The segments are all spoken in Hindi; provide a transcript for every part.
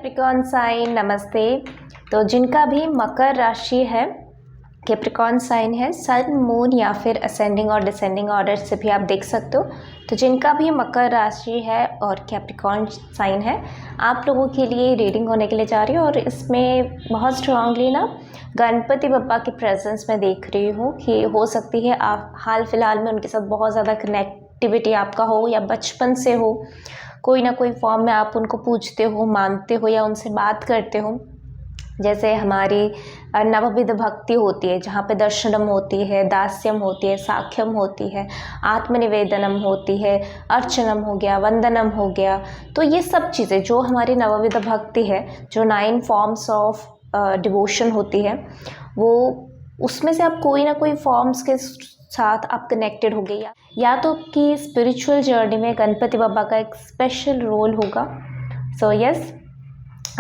कैप्रिकॉर्न साइन नमस्ते। तो जिनका भी मकर राशि है, कैप्रिकॉर्न साइन है, सन मून या फिर असेंडिंग और डिसेंडिंग ऑर्डर से भी आप देख सकते हो। तो जिनका भी मकर राशि है और कैप्रिकॉर्न साइन है, आप लोगों के लिए रीडिंग होने के लिए जा रही हूँ। और इसमें बहुत स्ट्रांगली ना गणपति बप्पा के प्रेजेंस में देख रही हूँ कि हो सकती है आप हाल फिलहाल में उनके साथ बहुत ज़्यादा कनेक्टिविटी आपका हो, या बचपन से हो, कोई ना कोई फॉर्म में आप उनको पूछते हो, मानते हो या उनसे बात करते हो। जैसे हमारी नवविध भक्ति होती है, जहाँ पे दर्शनम होती है, दास्यम होती है, साख्यम होती है, आत्मनिवेदनम होती है, अर्चनम हो गया, वंदनम हो गया। तो ये सब चीज़ें जो हमारी नवविध भक्ति है, जो 9 फॉर्म्स ऑफ डिवोशन होती है, वो उसमें से आप कोई ना कोई फॉर्म्स के साथ आप कनेक्टेड हो गए, या तो कि स्पिरिचुअल जर्नी में गणपति बाबा का एक स्पेशल रोल होगा। सो यस,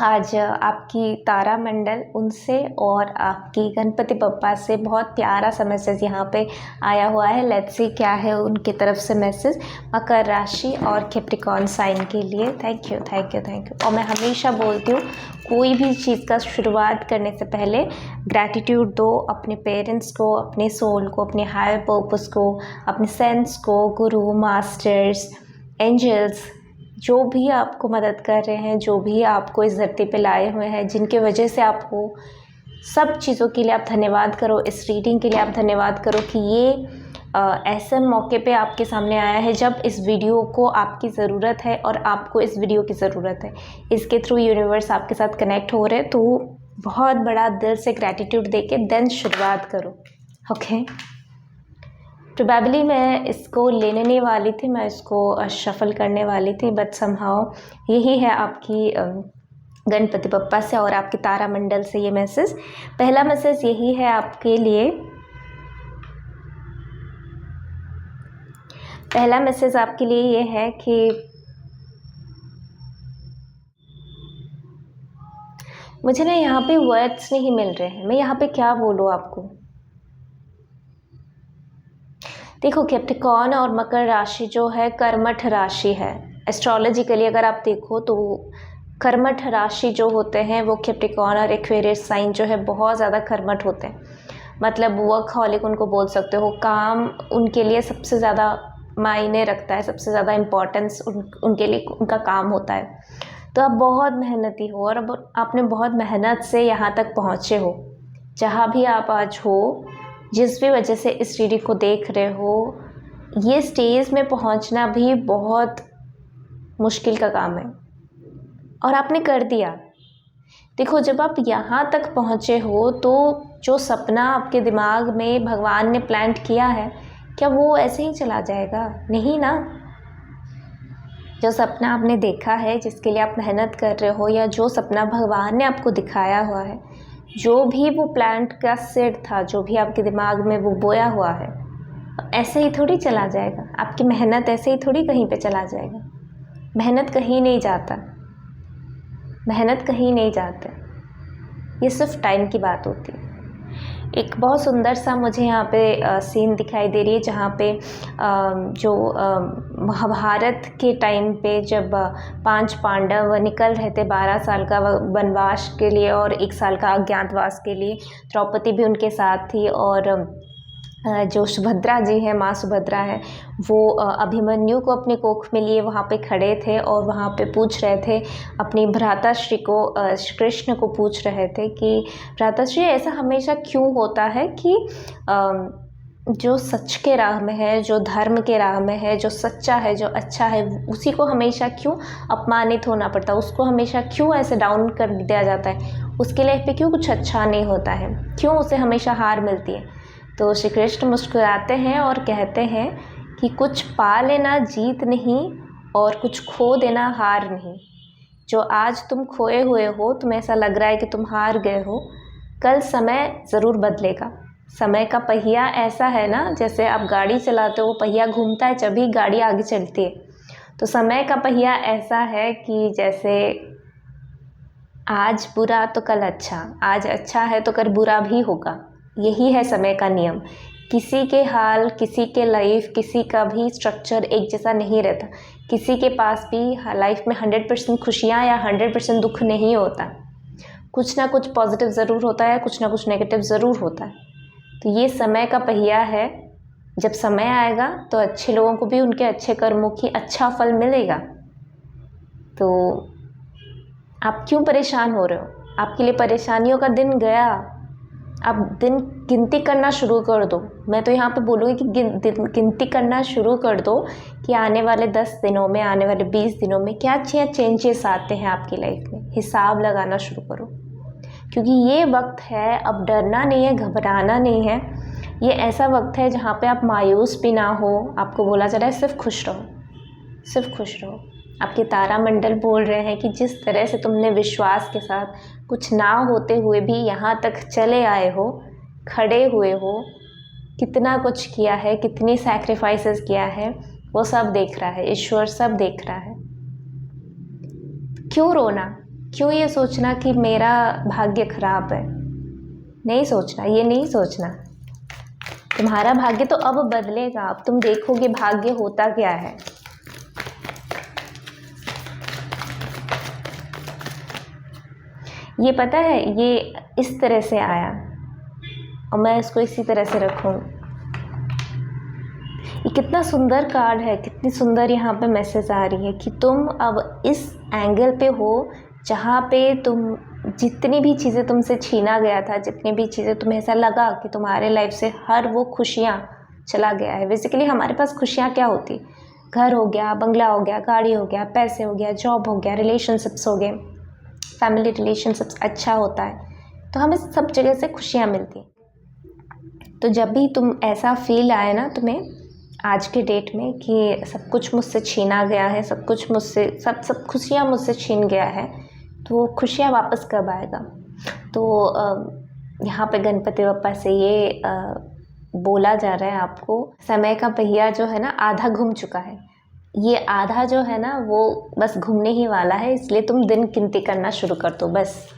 आज आपकी तारा मंडल उनसे और आपकी गणपति बप्पा से बहुत प्यारा सा मैसेज यहाँ पे आया हुआ है। लेट्स सी क्या है उनकी तरफ से मैसेज मकर राशि और कैप्रिकॉर्न साइन के लिए। Thank you thank you thank you. और मैं हमेशा बोलती हूँ, कोई भी चीज़ का शुरुआत करने से पहले ग्रैटिट्यूड दो अपने पेरेंट्स को, अपने सोल को, अपने हायर पर्पस को, अपने सेंस को, गुरु, मास्टर्स, एंजल्स, जो भी आपको मदद कर रहे हैं, जो भी आपको इस धरती पे लाए हुए हैं, जिनके वजह से आप हो, सब चीज़ों के लिए आप धन्यवाद करो। इस रीडिंग के लिए आप धन्यवाद करो कि ये ऐसे मौके पे आपके सामने आया है जब इस वीडियो को आपकी ज़रूरत है और आपको इस वीडियो की ज़रूरत है। इसके थ्रू यूनिवर्स आपके साथ कनेक्ट हो रहे हैं, तो बहुत बड़ा दिल से ग्रैटिट्यूड दे के देन शुरुआत करो। ओके, प्रोबेबली मैं इसको लेने नहीं वाली थी, मैं इसको शफल करने वाली थी, बट समहाउ यही है आपकी गणपति बप्पा से और आपकी तारा मंडल से ये मैसेज। पहला मैसेज यही है आपके लिए, पहला मैसेज आपके लिए ये है कि मुझे ना यहाँ पे वर्ड्स नहीं मिल रहे हैं, मैं यहाँ पे क्या बोलूँ आपको। देखो, कैप्रिकॉर्न और मकर राशि जो है कर्मठ राशि है। एस्ट्रोलॉजिकली अगर आप देखो तो कर्मठ राशि जो होते हैं वो कैप्रिकॉर्न और एक्वेरियस साइन जो है बहुत ज़्यादा कर्मठ होते हैं। मतलब वर्कहॉलिक उनको बोल सकते हो। काम उनके लिए सबसे ज़्यादा मायने रखता है, सबसे ज़्यादा इम्पोर्टेंस उनके लिए उनका काम होता है। तो आप बहुत मेहनती हो और अब आपने बहुत मेहनत से यहाँ तक पहुँचे हो। जहाँ भी आप आज हो, जिस भी वजह से इस रीडिंग को देख रहे हो, ये स्टेज में पहुंचना भी बहुत मुश्किल का काम है और आपने कर दिया। देखो, जब आप यहाँ तक पहुँचे हो तो जो सपना आपके दिमाग में भगवान ने प्लांट किया है, क्या वो ऐसे ही चला जाएगा? नहीं ना। जो सपना आपने देखा है, जिसके लिए आप मेहनत कर रहे हो, या जो सपना भगवान ने आपको दिखाया हुआ है, जो भी वो प्लांट का सीड था, जो भी आपके दिमाग में वो बोया हुआ है, ऐसे ही थोड़ी चला जाएगा। आपकी मेहनत ऐसे ही थोड़ी कहीं पे चला जाएगा। मेहनत कहीं नहीं जाता, मेहनत कहीं नहीं जाते, ये सिर्फ टाइम की बात होती है। एक बहुत सुंदर सा मुझे यहाँ पे सीन दिखाई दे रही है, जहाँ पे जो महाभारत के टाइम पे जब 5 पांडव निकल रहे थे 12 साल का वनवास के लिए और 1 साल का अज्ञातवास के लिए, द्रौपदी भी उनके साथ थी और जो सुभद्रा जी है, माँ सुभद्रा है, वो अभिमन्यु को अपने कोख में लिए वहाँ पे खड़े थे और वहाँ पे पूछ रहे थे अपनी भ्राताश्री को, श्री कृष्ण को पूछ रहे थे कि भ्राताश्री, ऐसा हमेशा क्यों होता है कि जो सच के राह में है, जो धर्म के राह में है, जो सच्चा है, जो अच्छा है, उसी को हमेशा क्यों अपमानित होना पड़ता है? उसको हमेशा क्यों ऐसे डाउन कर दिया जाता है? उसके लाइफ पे क्यों कुछ अच्छा नहीं होता है? क्यों उसे हमेशा हार मिलती है? तो श्री कृष्ण मुस्कुराते हैं और कहते हैं कि कुछ पा लेना जीत नहीं और कुछ खो देना हार नहीं। जो आज तुम खोए हुए हो, तुम्हें ऐसा लग रहा है कि तुम हार गए हो, कल समय ज़रूर बदलेगा। समय का पहिया ऐसा है ना, जैसे आप गाड़ी चलाते हो, वो पहिया घूमता है तभी गाड़ी आगे चलती है। तो समय का पहिया ऐसा है कि जैसे आज बुरा तो कल अच्छा, आज अच्छा है तो कल बुरा भी होगा। यही है समय का नियम किसी के हाल, किसी के लाइफ, किसी का भी स्ट्रक्चर एक जैसा नहीं रहता। किसी के पास भी लाइफ में 100% खुशियाँ या 100% दुख नहीं होता। कुछ ना कुछ पॉजिटिव ज़रूर होता है, कुछ ना कुछ नेगेटिव ज़रूर होता है। तो ये समय का पहिया है। जब समय आएगा तो अच्छे लोगों को भी उनके अच्छे कर्मों की अच्छा फल मिलेगा। तो आप क्यों परेशान हो रहे हो? आपके लिए परेशानियों का दिन गया। आप दिन गिनती करना शुरू कर दो। मैं तो यहाँ पे बोलूँगी कि गिनती करना शुरू कर दो कि आने वाले 10 दिनों में, आने वाले 20 दिनों में क्या अच्छे चेंजेस आते हैं आपकी लाइफ में। हिसाब लगाना शुरू करो, क्योंकि ये वक्त है, अब डरना नहीं है, घबराना नहीं है। ये ऐसा वक्त है जहाँ पे आप मायूस भी ना हो। आपको बोला जा रहा है सिर्फ खुश रहो, सिर्फ खुश रहो। आपके तारामंडल बोल रहे हैं कि जिस तरह से तुमने विश्वास के साथ कुछ ना होते हुए भी यहाँ तक चले आए हो, खड़े हुए हो, कितना कुछ किया है, कितनी सैक्रिफाइसेस किया है, वो सब देख रहा है ईश्वर, सब देख रहा है। क्यों रोना? क्यों ये सोचना कि मेरा भाग्य खराब है? नहीं सोचना, ये नहीं सोचना। तुम्हारा भाग्य तो अब बदलेगा। अब तुम देखोगे भाग्य होता क्या है। ये पता है, ये इस तरह से आया और मैं इसको इसी तरह से रखूँ। ये कितना सुंदर कार्ड है, कितनी सुंदर यहाँ पे मैसेज आ रही है कि तुम अब इस एंगल पे हो जहाँ पे तुम जितनी भी चीज़ें तुमसे छीना गया था, जितनी भी चीज़ें तुम्हें ऐसा लगा कि तुम्हारे लाइफ से हर वो खुशियाँ चला गया है। बेसिकली हमारे पास खुशियाँ क्या होती? घर हो गया, बंगला हो गया, गाड़ी हो गया, पैसे हो गया, जॉब हो गया, रिलेशनशिप्स हो गए, फैमिली रिलेशनशिप्स अच्छा होता है, तो हमें सब जगह से खुशियाँ मिलती हैं। तो जब भी तुम ऐसा फील आए ना तुम्हें आज के डेट में कि सब कुछ मुझसे छीना गया है, सब कुछ मुझसे, सब खुशियाँ मुझसे छीन गया है, तो वो खुशियाँ वापस कब आएगा? तो यहाँ पे गणपति बप्पा से ये बोला जा रहा है आपको, समय का पहिया जो है ना आधा घूम चुका है। ये आधा जो है ना वो बस घूमने ही वाला है, इसलिए तुम दिन गिनती करना शुरू कर दो बस।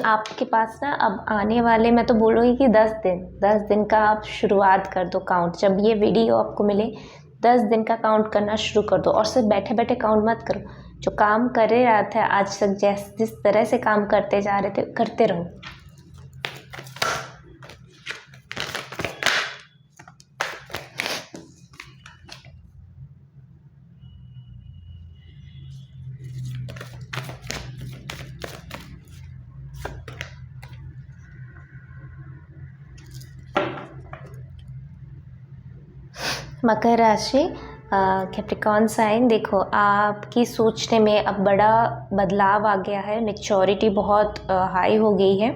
आपके पास ना अब आने वाले, मैं तो बोलूँगी कि 10 दिन का आप शुरुआत कर दो काउंट। जब ये वीडियो आपको मिले 10 दिन का काउंट करना शुरू कर दो और सिर्फ बैठे बैठे काउंट मत करो। जो काम कर रहे थे आज तक, जिस तरह से काम करते जा रहे थे, करते रहो। मकर राशि, कैप्रिकॉर्न साइन, देखो आपकी सोचने में अब बड़ा बदलाव आ गया है। मैच्योरिटी बहुत हाई हो गई है।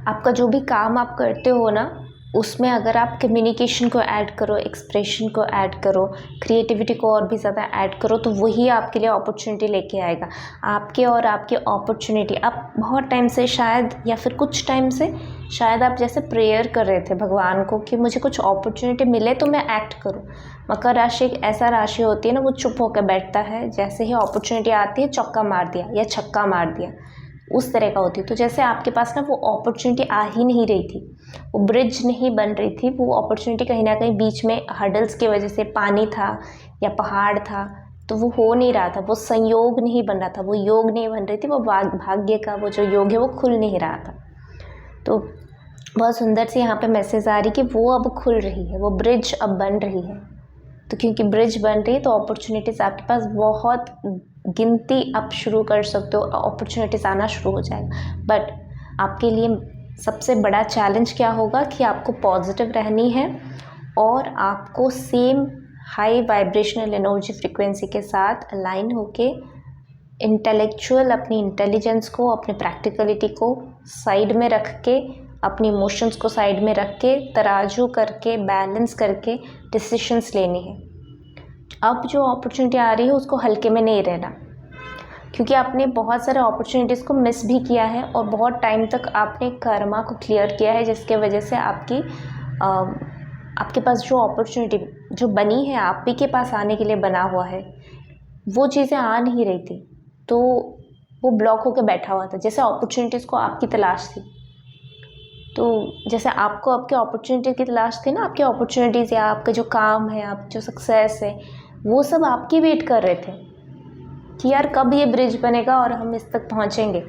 आपका जो भी काम आप करते हो ना, उसमें अगर आप कम्युनिकेशन को ऐड करो, एक्सप्रेशन को ऐड करो, क्रिएटिविटी को और भी ज़्यादा ऐड करो, तो वही आपके लिए अपॉर्चुनिटी लेके आएगा। आपके और आपकी अपॉर्चुनिटी, आप बहुत टाइम से शायद, या फिर कुछ टाइम से शायद आप जैसे प्रेयर कर रहे थे भगवान को कि मुझे कुछ अपॉर्चुनिटी मिले तो मैं एक्ट करूं। मकर राशि एक ऐसा राशि होती है ना, वो चुप होकर बैठता है, जैसे ही अपॉर्चुनिटी आती है चौका मार दिया या छक्का मार दिया, उस तरह का होती है। तो जैसे आपके पास ना वो अपॉर्चुनिटी आ ही नहीं रही थी, वो ब्रिज नहीं बन रही थी, वो अपॉर्चुनिटी कहीं ना कहीं बीच में हर्डल्स की वजह से, पानी था या पहाड़ था, तो वो हो नहीं रहा था, वो संयोग नहीं बन रहा था, वो योग नहीं बन रही थी, वो भाग्य का वो जो योग है वो खुल नहीं रहा था। तो बहुत सुंदर सी यहाँ पे मैसेज आ रही कि वो अब खुल रही है, वो ब्रिज अब बन रही है। तो क्योंकि ब्रिज बन रही है तो अपॉर्चुनिटीज़ आपके पास बहुत, गिनती आप शुरू कर सकते हो, अपॉर्चुनिटीज़ आना शुरू हो जाएगा। बट आपके लिए सबसे बड़ा चैलेंज क्या होगा कि आपको पॉजिटिव रहनी है और आपको same high vibrational energy frequency के साथ अलाइन होके इंटेलेक्चुअल, अपनी इंटेलिजेंस को, अपने प्रैक्टिकलिटी को साइड में रख के, अपनी इमोशंस को साइड में रख के, तराजू करके, बैलेंस करके डिसीशंस लेने हैं। अब जो अपॉर्चुनिटी आ रही है उसको हल्के में नहीं रहना, क्योंकि आपने बहुत सारे अपॉर्चुनिटीज़ को मिस भी किया है और बहुत टाइम तक आपने कर्मा को क्लियर किया है, जिसके वजह से आपके पास जो अपॉर्चुनिटी जो बनी है, आप ही के पास आने के लिए बना हुआ है, वो चीज़ें आ नहीं रही थी, तो वो ब्लॉक होकर बैठा हुआ था, जैसे अपॉर्चुनिटीज़ को आपकी तलाश थी। तो जैसे आपको आपके अपॉर्चुनिटी की तलाश थी ना, आपकी अपॉर्चुनिटीज़ या आपका जो काम है, आप जो सक्सेस है, वो सब आपकी वेट कर रहे थे कि यार कब ये ब्रिज बनेगा और हम इस तक पहुँचेंगे।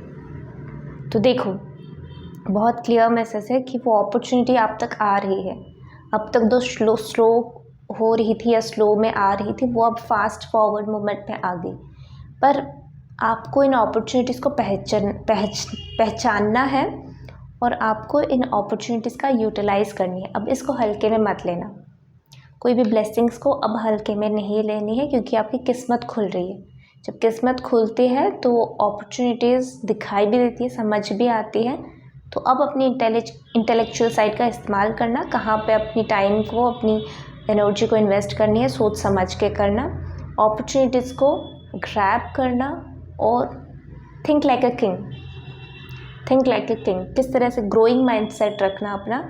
तो देखो, बहुत क्लियर मैसेज है कि वो अपॉर्चुनिटी आप तक आ रही है। अब तक जो स्लो हो रही थी या स्लो में आ रही थी, वो अब फास्ट फॉरवर्ड मूवमेंट में आ गई। पर आपको इन अपॉर्चुनिटीज़ को पहचानना है और आपको इन अपॉर्चुनिटीज़ का यूटिलाइज़ करनी है। अब इसको हल्के में मत लेना, कोई भी ब्लेसिंग्स को अब हल्के में नहीं लेनी है, क्योंकि आपकी किस्मत खुल रही है। जब किस्मत खुलती है तो अपॉर्चुनिटीज़ दिखाई भी देती है, समझ भी आती है। तो अब अपनी इंटेलेक्चुअल साइड का इस्तेमाल करना, कहाँ पे अपनी टाइम को, अपनी एनर्जी को इन्वेस्ट करनी है, सोच समझ के करना, अपॉर्चुनिटीज़ को ग्रैब करना और think like a king. Think like a king किस तरह से ग्रोइंग माइंडसेट रखना अपना,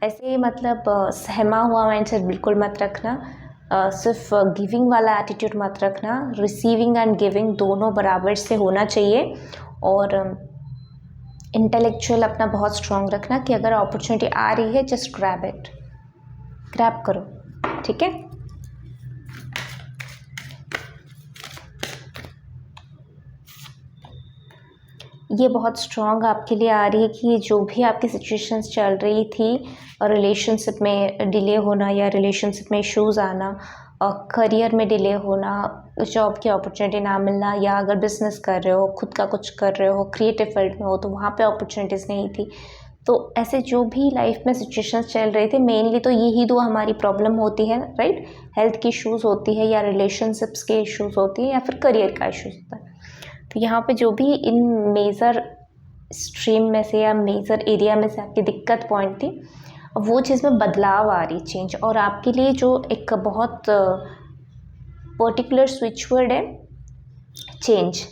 ऐसे ही मतलब सहमा हुआ माइंडसेट बिल्कुल मत रखना, सिर्फ गिविंग वाला एटीट्यूड मत रखना। रिसीविंग एंड गिविंग दोनों बराबर से होना चाहिए। और इंटेलेक्चुअल अपना बहुत स्ट्रॉन्ग रखना कि अगर अपॉर्चुनिटी आ रही है जस्ट ग्रैब इट, ग्रैब करो, ठीक है। ये बहुत स्ट्रॉन्ग आपके लिए आ रही है कि जो भी आपकी सिचुएशंस चल रही थी, रिलेशनशिप में डिले होना या रिलेशनशिप में इश्यूज़ आना, करियर में डिले होना, जॉब की अपॉर्चुनिटी ना मिलना, या अगर बिज़नेस कर रहे हो, खुद का कुछ कर रहे हो, क्रिएटिव फील्ड में हो तो वहाँ पे अपॉर्चुनिटीज़ नहीं थी। तो ऐसे जो भी लाइफ में सिचुएशंस चल रहे थे, मेनली तो यही दो हमारी प्रॉब्लम होती है, राइट। हेल्थ की इश्यूज़ होती है, या रिलेशनशिप्स के इश्यूज़ होती है, या फिर करियर का इश्यूज़ होता है। तो यहाँ पे जो भी इन मेजर स्ट्रीम में से या मेजर एरिया में से आपकी दिक्कत पॉइंट थी, वो चीज़ में बदलाव आ रही, चेंज। और आपके लिए जो एक बहुत पर्टिकुलर स्विच वर्ड है चेंज।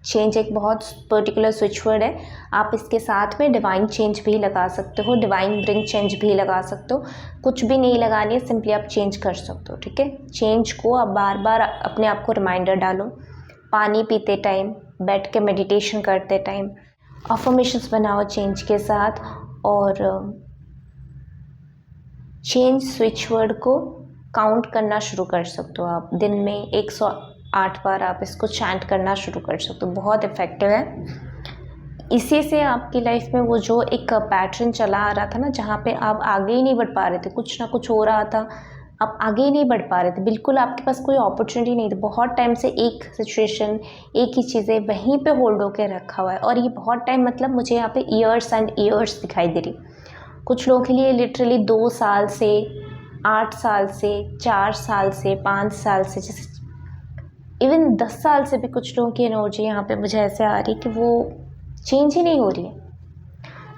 चेंज एक बहुत पर्टिकुलर स्विच वर्ड है। आप इसके साथ में डिवाइन चेंज भी लगा सकते हो, डिवाइन ब्रिंग चेंज भी लगा सकते हो। कुछ भी नहीं लगानी है, सिंपली आप चेंज कर सकते हो, ठीक है। चेंज को आप बार बार अपने आप को रिमाइंडर डालो, पानी पीते टाइम, बैठ के मेडिटेशन करते टाइम, अफर्मेशंस बनाओ चेंज के साथ। और चेंज स्विच वर्ड को काउंट करना शुरू कर सकते हो आप। दिन में 108 बार आप इसको चैंट करना शुरू कर सकते हो, बहुत इफ़ेक्टिव है। इसी से आपकी लाइफ में वो जो एक पैटर्न चला आ रहा था ना, जहाँ पे आप आगे ही नहीं बढ़ पा रहे थे, कुछ ना कुछ हो रहा था, आप आगे ही नहीं बढ़ पा रहे थे, बिल्कुल आपके पास कोई अपॉर्चुनिटी नहीं थी, बहुत टाइम से एक सिचुएशन, एक ही चीज़ें वहीं पे होल्ड होके रखा हुआ है। और ये बहुत टाइम मतलब मुझे यहाँ पे ईयर्स एंड ईयर्स दिखाई दे रही। कुछ लोगों के लिए लिटरली 2 साल से, 8 साल से, 4 साल से, 5 साल से, जैसे इवन 10 साल से भी कुछ लोगों की एनर्जी यहाँ पे मुझे ऐसे आ रही कि वो चेंज ही नहीं हो रही है।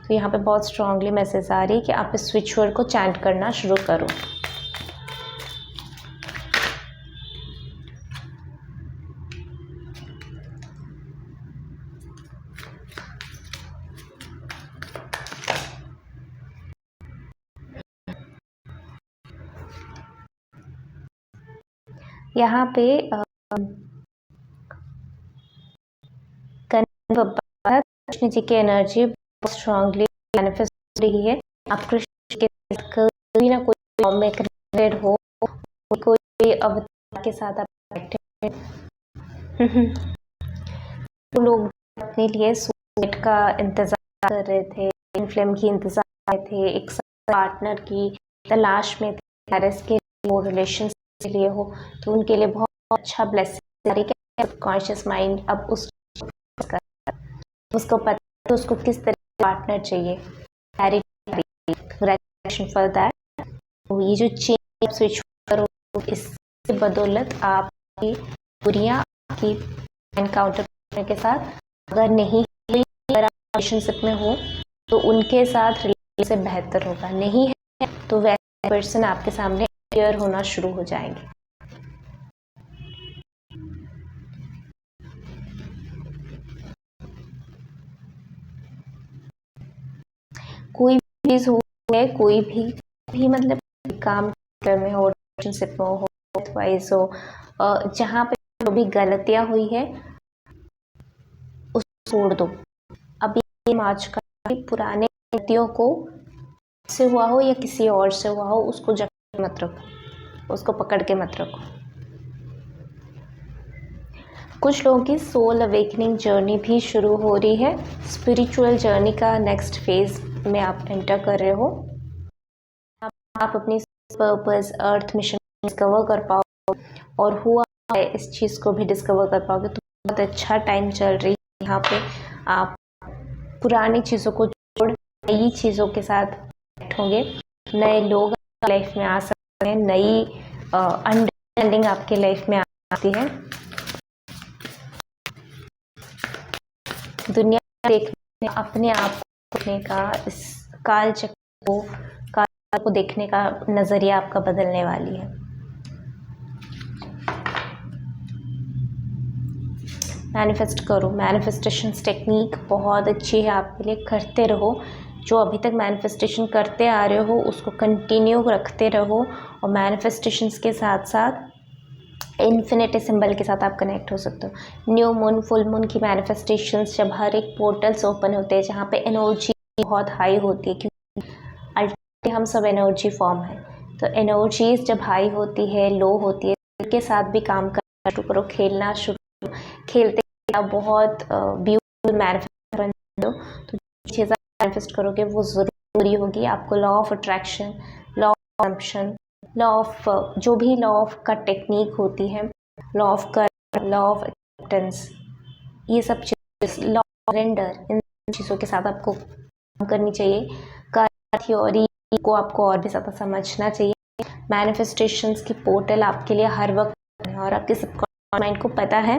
तो यहाँ पे बहुत स्ट्रांगली मैसेज आ रही है कि आप इस स्विच वर्ड को चैंट करना शुरू करो। यहाँ पे कृष्ण जी की एनर्जी बहुत स्ट्रांगली मैनिफेस्ट हो रही है। आप कृष्ण के साथ कोई ना कोई फॉर्म में कनेक्टेड हो, कोई अवतार के साथ आप कनेक्टेड। तो लोग अपने लिए सोलमेट का इंतजार कर रहे थे, इन फ्लेम की इंतजार कर रहे थे, एक पार्टनर की तलाश में थे, मैरिज के लिए हो, रिलेशन के लिए हो, तो उनके लिए बहुत अच्छा ब्लेसिंग है। सबकॉन्शियस माइंड अब उसको पता है उसको किस तरह का पार्टनर चाहिए, फॉर दैट। तो ये जो चेंज स्विच करो, इसके बदौलत आपकी बुरियां आपकी एनकाउंटर करने के साथ, अगर नहीं रिलेशनशिप में हो तो उनके साथ रिलेशनशिप बेहतर होगा, नहीं है तो वैसे पर्सन आपके सामने क्लियर होना शुरू हो जाएंगे। कोई भी चीज़ हो है, कोई भी मतलब काम में हो, रिलेशनशिप में हो, वाइज हो, जहाँ पे जो भी गलतियाँ हुई है उसको छोड़ दो। अब ये मार्च का पुराने गलतियों को से हुआ हो या किसी और से हुआ हो, उसको जकड़ के मत रखो, उसको पकड़ के मत रखो। कुछ लोगों की सोल अवेकनिंग जर्नी भी शुरू हो रही है। स्पिरिचुअल जर्नी का नेक्स्ट फेज में आप एंटर कर रहे हो। आप अपनी पर्पस, अर्थ मिशन डिस्कवर कर पाओ और हुआ है इस चीज़ को भी डिस्कवर कर पाओगे। तो बहुत अच्छा टाइम चल रही है यहाँ पे। आप पुरानी चीज़ों को छोड़ नई चीज़ों के साथ बैठोगे, नए लोग लाइफ में आ सकते हैं, नई अंडरस्टैंडिंग आपके लाइफ में आती है। दुनिया देखने, अपने आप को देखने का, इस काल को देखने का नज़रिया आपका बदलने वाली है। मैनिफेस्ट करो। मैनिफेस्टेशंस टेक्निक बहुत अच्छी है आपके लिए, करते रहो। जो अभी तक मैनिफेस्टेशन करते आ रहे हो उसको कंटिन्यू रखते रहो और मैनिफेस्टेशंस के साथ साथ इन्फिनिटी सिंबल के साथ आप कनेक्ट हो सकते हो। न्यू मून, फुल मून की मैनिफेस्टेशंस, जब हर एक पोर्टल्स ओपन होते हैं जहाँ पे एनर्जी बहुत हाई होती है, क्योंकि अल्टीमेटली हम सब एनर्जी फॉर्म है। तो एनर्जीज जब हाई होती है, लो होती है, उनके साथ भी काम करना शुरू करो, खेलना शुरू करो। खेलते आप बहुत ब्यूटीफुल मैनिफेस्ट बन दो। तो चीज़ें मैनिफेस्ट करोगे वो ज़रूरी होगी। आपको law of attraction, law of assumption, law of जो भी लॉ ऑफ का टेक्निक होती है, लॉ ऑफ कर्म, लॉ ऑफ एक्सेप्टेंस, ये सब चीज़, लॉ ऑफ सरेंडर, इन चीज़ों के साथ आपको काम करनी चाहिए। कर्म थ्योरी को आपको और भी ज़्यादा समझना चाहिए। मैनिफेस्टेशंस की पोर्टल आपके लिए हर वक्त है और आपके सबकॉन्शियस माइंड को पता है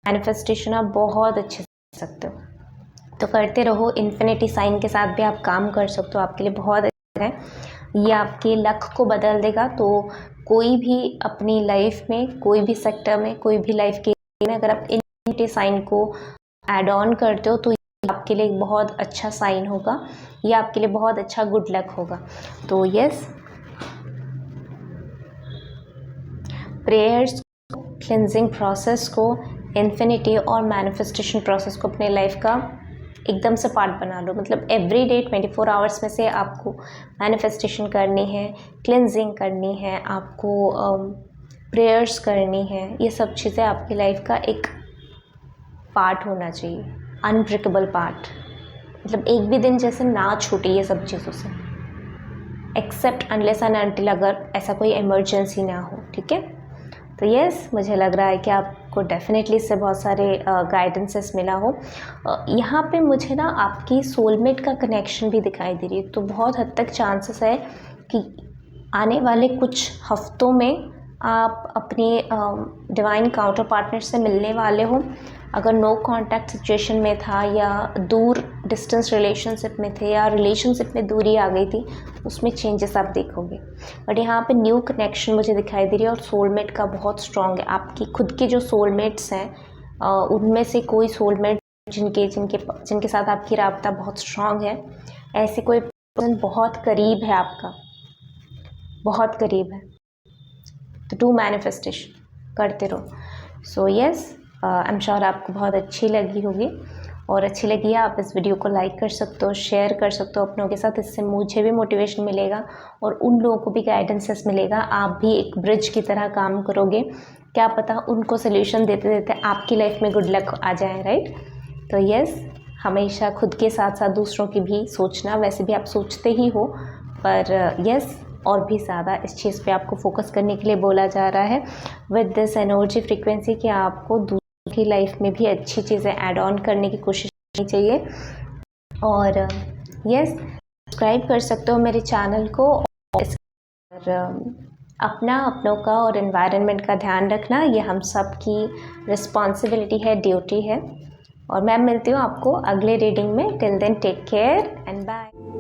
मैनिफेस्टेशन आप बहुत अच्छे से कर सकते हो। तो करते रहो। इन्फिनिटी साइन के साथ भी आप काम कर सकते हो, आपके लिए बहुत अच्छा है। ये आपके लक को बदल देगा। तो कोई भी अपनी लाइफ में, कोई भी सेक्टर में, कोई भी लाइफ के में अगर आप इन्फिनिटी साइन को ऐड ऑन करते हो तो ये आपके लिए एक बहुत अच्छा साइन होगा, ये आपके लिए बहुत अच्छा गुड लक होगा। तो यस, प्रेयर्स, क्लेंजिंग प्रोसेस को, इन्फिनिटी और मैनिफेस्टेशन प्रोसेस को अपने लाइफ का एकदम से पार्ट बना लो। मतलब एवरी डे 24 आवर्स में से आपको मैनिफेस्टेशन करनी है, क्लेंजिंग करनी है, आपको प्रेयर्स करनी है। ये सब चीज़ें आपकी लाइफ का एक पार्ट होना चाहिए, अनब्रेकेबल पार्ट। मतलब एक भी दिन जैसे ना छूटे ये सब चीज़ों से, एक्सेप्ट अनलेस एंड अनटिल अगर ऐसा कोई इमरजेंसी ना हो। ठीक है। तो यस, मुझे लग रहा है कि आपको डेफिनेटली इससे बहुत सारे गाइडेंसेस मिला हो। यहाँ पे मुझे ना आपकी सोलमेट का कनेक्शन भी दिखाई दे रही है। तो बहुत हद तक चांसेस है कि आने वाले कुछ हफ्तों में आप अपनी डिवाइन काउंटर पार्टनर से मिलने वाले हो। अगर नो कांटेक्ट सिचुएशन में था या दूर डिस्टेंस रिलेशनशिप में थे या रिलेशनशिप में दूरी आ गई थी, उसमें चेंजेस आप देखोगे। बट यहाँ पे न्यू कनेक्शन मुझे दिखाई दे रही है और सोलमेट का बहुत स्ट्रॉन्ग है। आपकी खुद के जो सोलमेट्स हैं उनमें से कोई सोलमेट जिनके साथ आपकी राब्ता बहुत स्ट्रॉन्ग है, ऐसे कोई पर्सन बहुत करीब है, आपका बहुत करीब है। तो डू मैनिफेस्टेशन, करते रहो। So yes, I am sure आपको बहुत अच्छी लगी होगी, और अच्छी लगी है आप इस वीडियो को लाइक कर सकते हो, शेयर कर सकते हो अपनों के साथ। इससे मुझे भी मोटिवेशन मिलेगा और उन लोगों को भी गाइडेंसेस मिलेगा। आप भी एक ब्रिज की तरह काम करोगे, क्या पता उनको सोल्यूशन देते देते आपकी लाइफ में गुड लक आ जाए, राइट। तो यस, हमेशा खुद के साथ साथ दूसरों की भी सोचना, वैसे भी आप सोचते ही हो, पर यस, और भी ज़्यादा इस चीज़ पे आपको फोकस करने के लिए बोला जा रहा है विद दिस एनर्जी फ्रीक्वेंसी, कि आपको दूसरों की लाइफ में भी अच्छी चीज़ें ऐड ऑन करने की कोशिश करनी चाहिए। और यस, सब्सक्राइब कर सकते हो मेरे चैनल को, और अपनों का और एनवायरनमेंट का ध्यान रखना ये हम सब की रिस्पॉन्सिबिलिटी है, ड्यूटी है। और मैं मिलती हूँ आपको अगले रीडिंग में। Till then take care and bye.